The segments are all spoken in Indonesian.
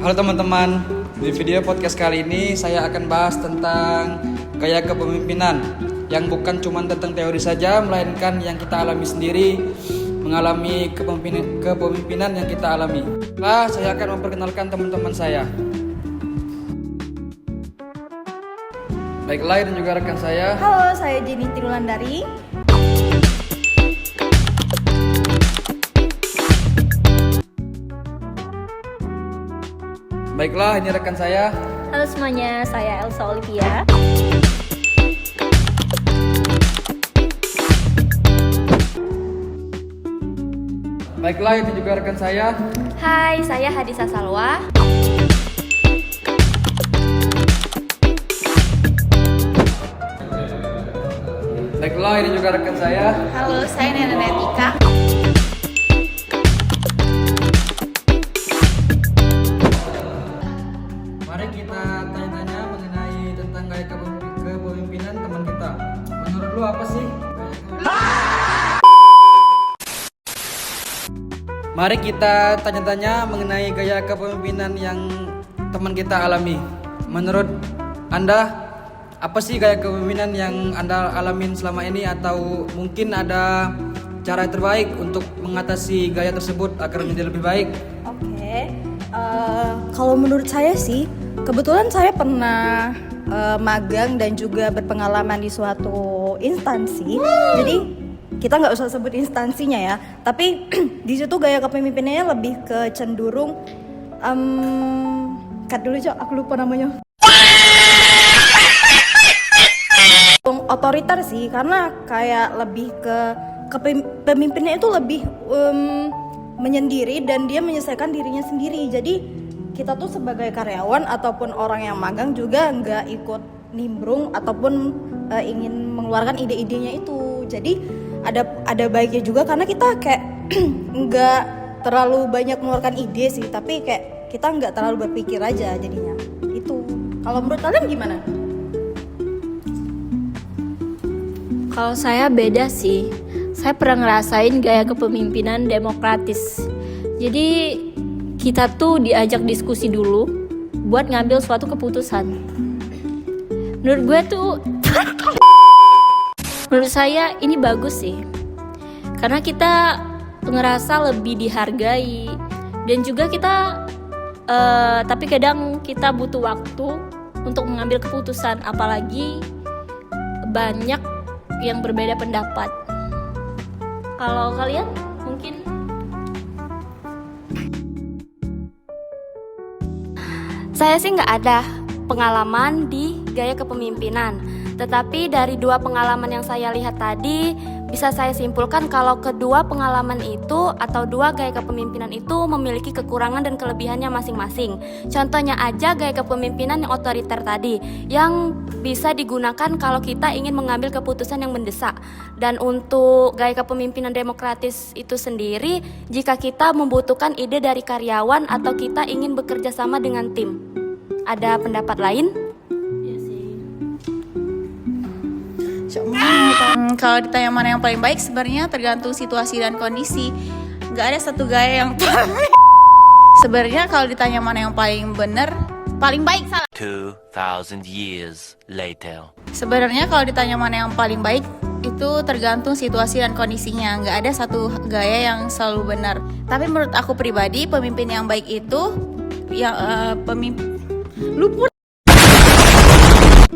Halo teman-teman, di video podcast kali ini saya akan bahas tentang gaya kepemimpinan yang bukan cuma tentang teori saja, melainkan yang kita alami sendiri, mengalami kepemimpinan yang kita alami. Nah, saya akan memperkenalkan teman-teman saya. Baiklah, dan juga rekan saya. Halo, saya Jenny Tirulandari. Baiklah, ini rekan saya. Halo semuanya, saya Elsa Olivia. Baiklah, ini juga rekan saya. Hai, saya Hadisa Salwa. Baiklah, ini juga rekan saya. Halo, saya Nena Netika. Mari kita tanya-tanya mengenai tentang gaya kepemimpinan teman kita. Menurut lu apa sih? Mari kita tanya-tanya mengenai gaya kepemimpinan yang teman kita alami. Menurut Anda, apa sih gaya kepemimpinan yang Anda alamin selama ini, atau mungkin ada cara terbaik untuk mengatasi gaya tersebut agar menjadi lebih baik? Oke, kalau menurut saya sih, kebetulan saya pernah magang dan juga berpengalaman di suatu instansi. Jadi kita nggak usah sebut instansinya ya, tapi di situ gaya kepemimpinannya lebih ke cenderung, cut dulu Cok, aku lupa namanya. Otoriter sih, karena kayak lebih ke pemimpinnya itu lebih menyendiri dan dia menyelesaikan dirinya sendiri. Jadi kita tuh sebagai karyawan ataupun orang yang magang juga nggak ikut nimbrung ataupun ingin mengeluarkan ide-idenya itu. Jadi ada baiknya juga, karena kita kayak nggak terlalu banyak mengeluarkan ide sih, tapi kayak kita nggak terlalu berpikir aja jadinya. Itu. Kalau menurut kalian gimana? Kalau saya beda sih. Saya pernah ngerasain gaya kepemimpinan demokratis. Jadi kita tuh diajak diskusi dulu buat ngambil suatu keputusan. Menurut gue tuh menurut saya ini bagus sih, karena kita ngerasa lebih dihargai. Dan juga kita tapi kadang kita butuh waktu untuk mengambil keputusan, apalagi banyak yang berbeda pendapat. Kalau kalian mungkin? Saya sih nggak ada pengalaman di gaya kepemimpinan, tetapi dari dua pengalaman yang saya lihat tadi, bisa saya simpulkan kalau kedua pengalaman itu atau dua gaya kepemimpinan itu memiliki kekurangan dan kelebihannya masing-masing. Contohnya aja gaya kepemimpinan yang otoriter tadi, yang bisa digunakan kalau kita ingin mengambil keputusan yang mendesak. Dan untuk gaya kepemimpinan demokratis itu sendiri, jika kita membutuhkan ide dari karyawan atau kita ingin bekerja sama dengan tim. Ada pendapat lain? Kalau ditanya mana yang paling baik, sebenarnya tergantung situasi dan kondisi. Gak ada satu gaya yang paling. Sebenarnya kalau ditanya mana yang paling benar, paling baik salah. 2000 years later. Sebenarnya kalau ditanya mana yang paling baik, itu tergantung situasi dan kondisinya. Gak ada satu gaya yang selalu benar. Tapi menurut aku pribadi, pemimpin yang baik itu yang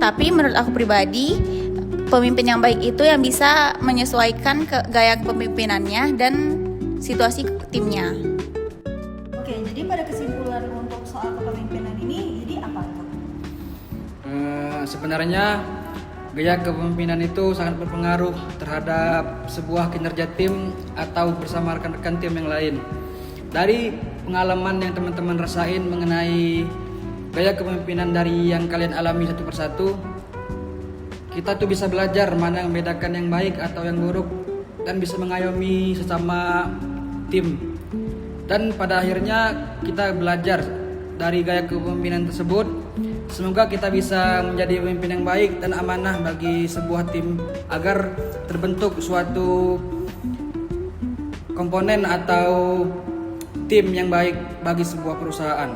Tapi menurut aku pribadi, pemimpin yang baik itu yang bisa menyesuaikan ke gaya kepemimpinannya dan situasi timnya. Oke, jadi pada kesimpulan untuk soal kepemimpinan ini, jadi apa tuh? Sebenarnya gaya kepemimpinan itu sangat berpengaruh terhadap sebuah kinerja tim atau bersama rekan-rekan tim yang lain. Dari pengalaman yang teman-teman rasain mengenai gaya kepemimpinan dari yang kalian alami satu persatu, kita tuh bisa belajar mana yang membedakan yang baik atau yang buruk, dan bisa mengayomi sesama tim. Dan pada akhirnya kita belajar dari gaya kepemimpinan tersebut. Semoga kita bisa menjadi pemimpin yang baik dan amanah bagi sebuah tim, agar terbentuk suatu komponen atau tim yang baik bagi sebuah perusahaan.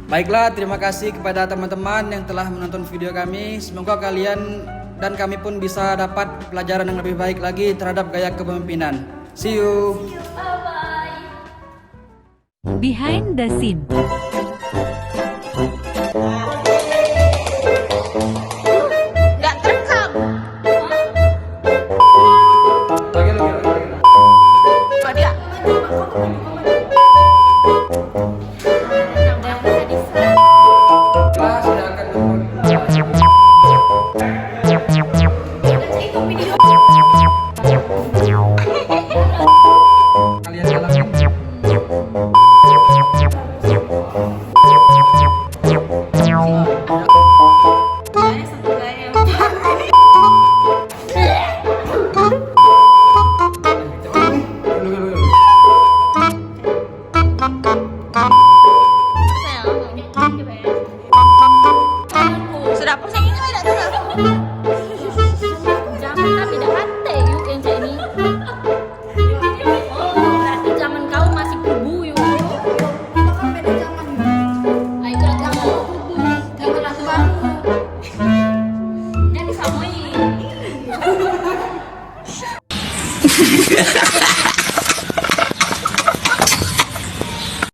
Baiklah, terima kasih kepada teman-teman yang telah menonton video kami. Semoga kalian dan kami pun bisa dapat pelajaran yang lebih baik lagi terhadap gaya kepemimpinan. See you. Behind the scene. Nggak terekam. Oh, dia. Kelas sudah akan kalian jalan. Sudah pusing ini ada sudah. Zaman kami tidak hati yuk yang kayak ini. Oh, berarti zaman kau masih kubu yuk. Ayo kelas kamu. Yang kelas baru. Jadi samoi.